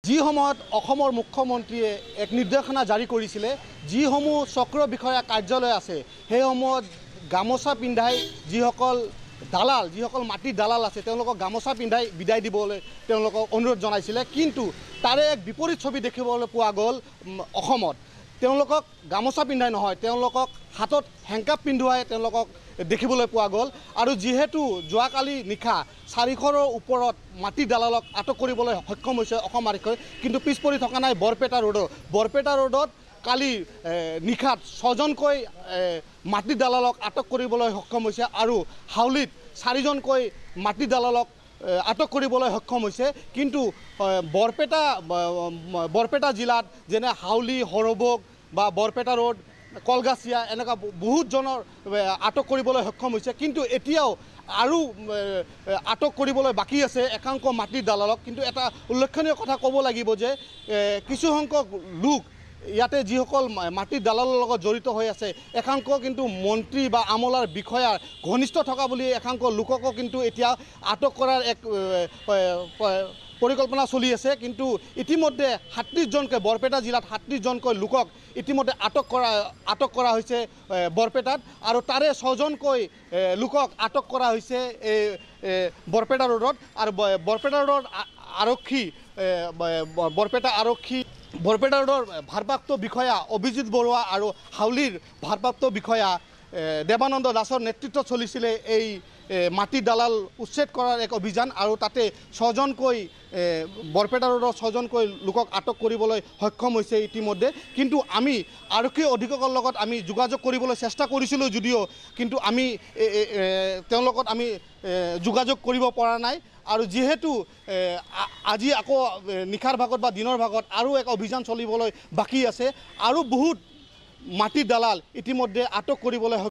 যি সময়ত অসমৰ মুখ্যমন্ত্ৰীয়ে এক নিৰ্দেশনা জাৰি কৰিছিলে, যিসমূহ চক্ৰ বিষয়া কাৰ্যালয় আছে সেই সময়ত গামোচা পিন্ধাই যিসকল দালাল, যিসকল মাটিৰ দালাল আছে তেওঁলোকক গামোচা পিন্ধাই বিদায় দিবলৈ তেওঁলোকক অনুৰোধ জনাইছিলে। কিন্তু তাৰে এক বিপৰীত ছবি দেখিবলৈ পোৱা গ'ল অসমত। তেওঁলোকক গামোচা পিন্ধাই নহয়, তেওঁলোকক হাতত হেংকাপ পিন্ধুৱাই তেওঁলোকক দেখিবলৈ পোৱা গ'ল। আৰু যিহেতু যোৱাকালি নিশা 400ৰ ওপৰত মাটি দালালক আটক কৰিবলৈ সক্ষম হৈছে অসম আৰক্ষীয়ে, কিন্তু পিছ পৰি থকা নাই বৰপেটা ৰোডত কালি নিশাত 6জনকৈ মাটি দালালক আটক কৰিবলৈ সক্ষম হৈছে আৰু হাউলিত 4জনকৈ মাটি দালালক আটক কৰিবলৈ সক্ষম হৈছে। কিন্তু বৰপেটা জিলাত যেনে হাউলি, হৰবক বা বৰপেটা ৰোড, কলগাছিয়া এনেকুৱা বহুতজনৰ আটক কৰিবলৈ সক্ষম হৈছে। কিন্তু এতিয়াও আৰু আটক কৰিবলৈ বাকী আছে একাংশ মাটিৰ দালালক। কিন্তু এটা উল্লেখনীয় কথা ক'ব লাগিব যে কিছুসংখ্যক লোক ইয়াতে যিসকল মাটিৰ দালালৰ লগত জড়িত হৈ আছে, একাংশ কিন্তু মন্ত্ৰী বা আমলাৰ বিষয়াৰ ঘনিষ্ঠ থকা বুলি একাংশ লোককো কিন্তু এতিয়া আটক কৰাৰ এক পৰিকল্পনা চলি আছে। কিন্তু ইতিমধ্যে 37জনকৈ বৰপেটা জিলাত 37জনকৈ লোকক ইতিমধ্যে আটক কৰা হৈছে বৰপেটাত, আৰু তাৰে 6জনকৈ লোকক আটক কৰা হৈছে এই বৰপেটা ৰোডত। আৰু বৰপেটা ৰোডৰ বৰপেটা ৰোডৰ ভাৰপ্ৰাপ্ত বিষয়া অভিজিত বৰুৱা আৰু হাউলিৰ ভাৰপ্ৰাপ্ত বিষয়া দেৱানন্দ দাসৰ নেতৃত্বত চলিছিলে এই মাটি দালাল উচ্ছেদ কৰাৰ এক অভিযান। আৰু তাতে 6জনকৈ বৰপেটা ৰোডৰ 6জনকৈ লোকক আটক কৰিবলৈ সক্ষম হৈছে ইতিমধ্যে। কিন্তু আমি আৰক্ষী অধীক্ষকৰ লগত আমি যোগাযোগ কৰিবলৈ চেষ্টা কৰিছিলোঁ যদিও কিন্তু আমি তেওঁলোকত আমি যোগাযোগ কৰিব পৰা নাই। আৰু যিহেতু আজি আকৌ নিশাৰ ভাগত বা দিনৰ ভাগত আৰু এক অভিযান চলিবলৈ বাকী আছে, আৰু বহুত মাটিৰ দালাল ইতিমধ্যে আটক কৰিবলৈ